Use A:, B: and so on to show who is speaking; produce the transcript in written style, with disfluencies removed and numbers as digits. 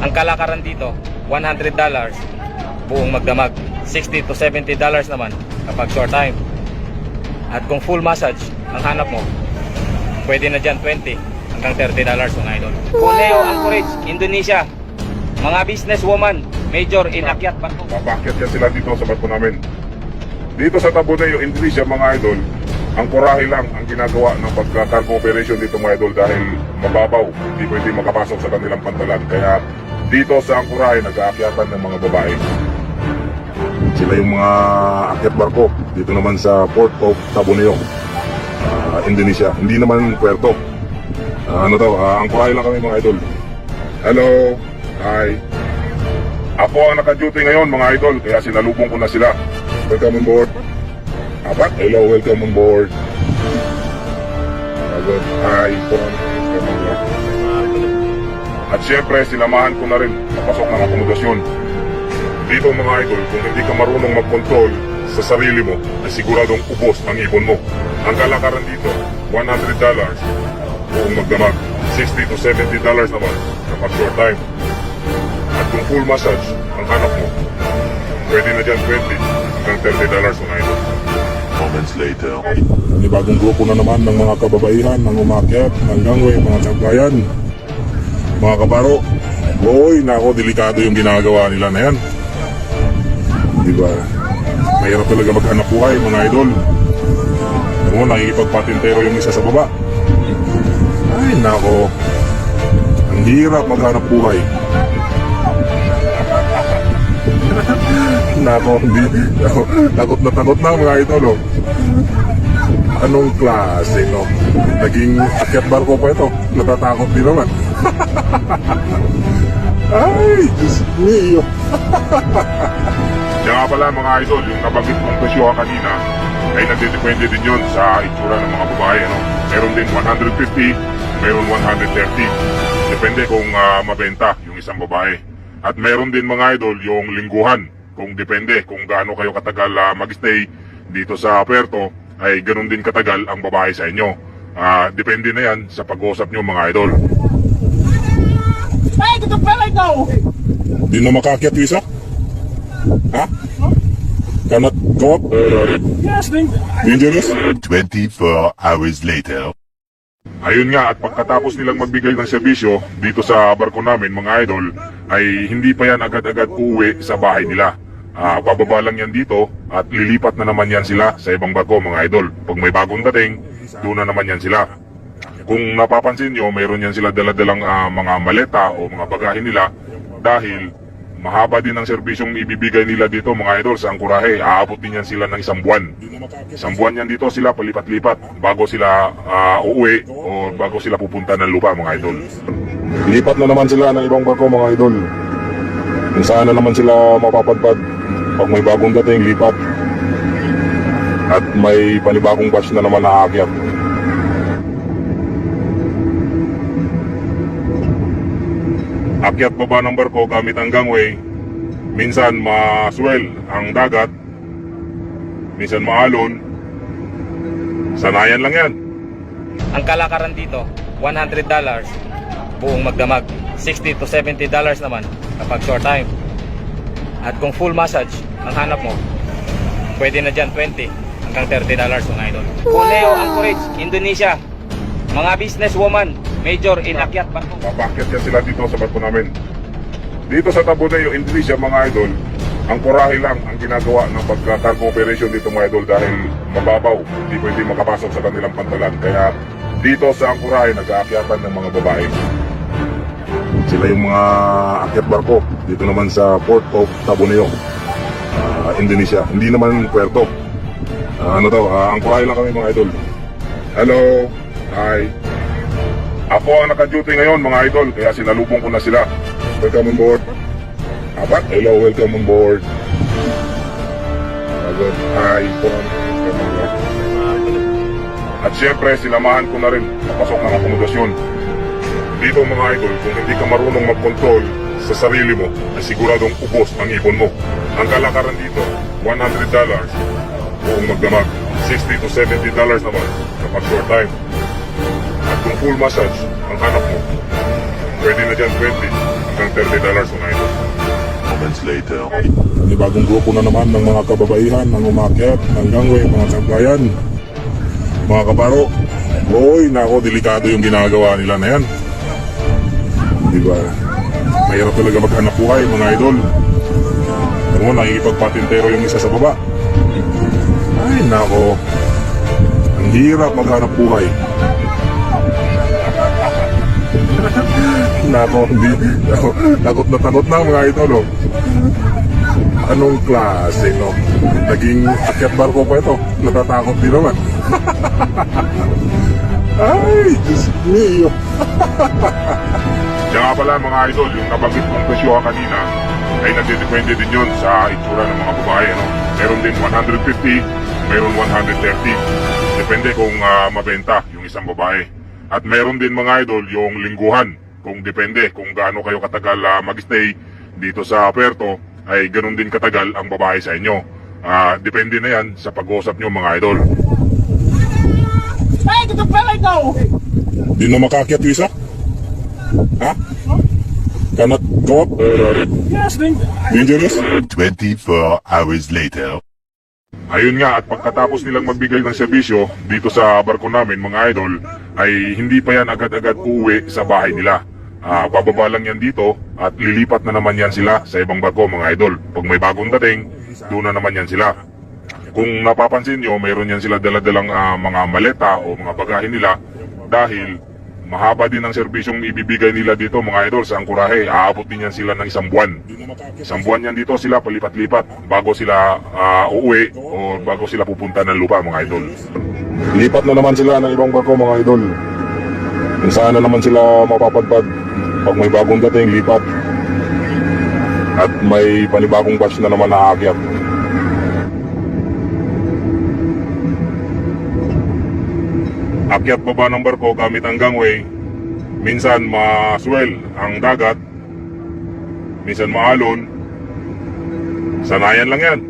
A: Ang kalakaran dito, $100 buong magdamag. $60 to $70 naman kapag short time. At kung full massage ang hanap mo, pwede na dyan $20 hanggang $30 mga idol. Cuneo Anchorage, Indonesia. Mga businesswoman, major in Akyat Barko.
B: Papakyat yan sila dito sa barko namin. Dito sa Tabuneo, Indonesia mga idol, ang kurahe lang ang ginagawa ng pagka-cargo operation dito mga idol dahil mababaw, hindi pwede makapasok sa kanilang pantalan. Kaya dito sa Angkurahe, nag-aakyatan ng mga babae. Sila yung mga akyat barko dito naman sa Port of Tabuneo, Indonesia. Hindi naman puerto. Angkurahe lang kami mga idol. Hello, hi. Ako ang naka-duty ngayon mga idol, kaya sinalubong ko na sila. Welcome on board. Hello, welcome on board. Hi, welcome on board. At syempre, sinamahan ko na rin papasok ng akomodasyon. Dito mga idol, kung hindi ka marunong mag-control sa sarili mo, ay siguradong ubos ang ibon mo. Ang kalakaran dito, $100 buong magdamag. $60 to $70 naman kapag short time. At kung full massage ang hanap mo, pwede na dyan $20 hanggang $30 mga idol. Moments later. Bagong grupo na naman ng mga kababaihan, ng umakyat, ng gangway, mga tagbayan, mga kabaro. Boy, nako, delikado yung ginagawa nila na yan. Diba? Mahirap talaga maghanap buhay mga idol. Ano mo, nakikipagpatintero yung isa sa baba. Ay, nako. Ang hirap maghanap buhay. Nako, takot na mga idol, oh. Anong klase, no? Naging akyat barko pa ito. Natatakot din naman. Ay, Diyos mio. Kaya nga pala mga idol, yung nabanggit kong presyo kanina, ay nagdidepende din yun sa itsura ng mga babae, no? Meron din 150, meron 130. Depende kung mabenta yung isang babae. At meron din mga idol yung lingguhan. Kung depende kung gaano kayo katagal mag-stay dito sa puerto, ay ganun din katagal ang babae sa inyo. Depende na yan sa pag-uusap nyo mga idol.
C: Hey, get the fella go!
B: Di na makakyat visa? Ha? Cannot go up?
C: Yes,
B: Dangerous?
D: 24 hours later.
B: Ayun nga, at pagkatapos nilang magbigay ng serbisyo dito sa barko namin mga idol, ay hindi pa yan agad-agad uuwi sa bahay nila. Bababa lang yan dito at lilipat na naman yan sila sa ibang barko mga idol. Pag may bagong dating, doon na naman yan sila. Kung napapansin nyo, mayroon yan sila daladalang mga maleta o mga bagahe nila dahil mahaba din ang serbisyong ibibigay nila dito mga idol sa Angkurahe. Aabot din yan sila ng isang buwan. Isang buwan yan dito sila palipat-lipat bago sila uuwi o bago sila pupunta ng lupa mga idol. Lipat na naman sila ng ibang barko mga idol. Kung saan na naman sila mapapadpad. Pag may bagong dating, lipat. At may panibagong batch na naman na aakyat. Akyat baba ng barko gamit ang gangway. Minsan maswell ang dagat, minsan maalon. Sanayan lang yan.
A: Ang kalakaran dito, $100 buong magdamag. $60 to $70 naman kapag short time. At kung full massage ang hanap mo, pwede na dyan $20 hanggang $30 mga idol. Cuneo Anchorage, Indonesia. Mga businesswoman, major in Akyat Barko.
B: Papakyat yan sila dito sa barko namin. Dito sa Tabuneo, Indonesia mga idol, ang kurahe lang ang ginagawa ng pagka-cargo operation dito mga idol dahil mababaw, hindi pwede makapasok sa kanilang pantalan. Kaya dito sa Angkurahe, nag-aakyatan ng mga babae. Sila yung mga akyat barko dito naman sa Port of Tabuneo, Indonesia. Hindi naman puerto. Angkurahe lang kami mga idol. Hello, hi. Ako ang naka-duty ngayon mga idol, kaya sinalubong ko na sila. Welcome on board. Hello, welcome on board. Hi, welcome on board. At syempre, sinamahan ko na rin papasok ng akomodasyon. Dito mga idol, kung hindi ka marunong mag-control sa sarili mo, ay siguradong ubos ang ibon mo. Ang kalakaran dito, $100 buong magdamag. $60 to $70 naman kapag short time. At kung full massage ang hanap mo, pwede na dyan 20 hanggang $30 mga idol.
D: Moments later.
B: May bagong grupo na naman ng mga kababaihan ng umakyat ng gangway, mga kabayan, mga kabaro. Hoy, nako, delikado yung ginagawa nila na yan. Diba? Mahirap talaga maghanap buhay, mga idol. Ano mo, nakikipagpatintero yung isa sa baba. Ay, nako. Ang hirap maghanap buhay. Nako, hindi. Takot na mga idol, oh. Anong klase, no? Naging akyat barko pa ito. Natatakot din naman. Ay, Diyos mio. Kaya nga pala mga idol, yung nabanggit kong presyo kanina ay nagdedepende din yun sa itsura ng mga babae. Ano? Meron din 150, meron 130. Depende kung mabenta yung isang babae. At meron din mga idol yung lingguhan. Kung depende kung gaano kayo katagal mag-stay dito sa Puerto, ay ganun din katagal ang babae sa inyo. Depende na yan sa pag-uusap nyo mga idol.
C: Ay, ito pala ikaw!
B: Di na makakyat yung isa? Ha? Cannot go up?
C: Yes,
B: Dangerous?
D: 24 hours later.
B: Ayun nga, at pagkatapos nilang magbigay ng serbisyo dito sa barko namin mga idol, ay hindi pa yan agad-agad uuwi sa bahay nila. Bababa lang yan dito at lilipat na naman yan sila sa ibang barko mga idol. Pag may bagong dating, doon na naman yan sila. Kung napapansin nyo, mayroon yan sila daladalang mga maleta o mga bagahe nila dahil mahaba din ang serbisyong ibibigay nila dito mga idol sa Ancoraje. Aabot din yan sila ng isang buwan. Isang buwan yan dito sila palipat-lipat bago sila uuwi o bago sila pupunta ng lupa mga idol. Lipat na naman sila ng ibang barko mga idol. Kung saan na naman sila mapapadpad pag may bagong dating lipat. At may panibagong batch na naman naakyat. Akyat baba ng barko gamit ang gangway. Minsan maswell ang dagat. Minsan maalon. Sanayan lang yan.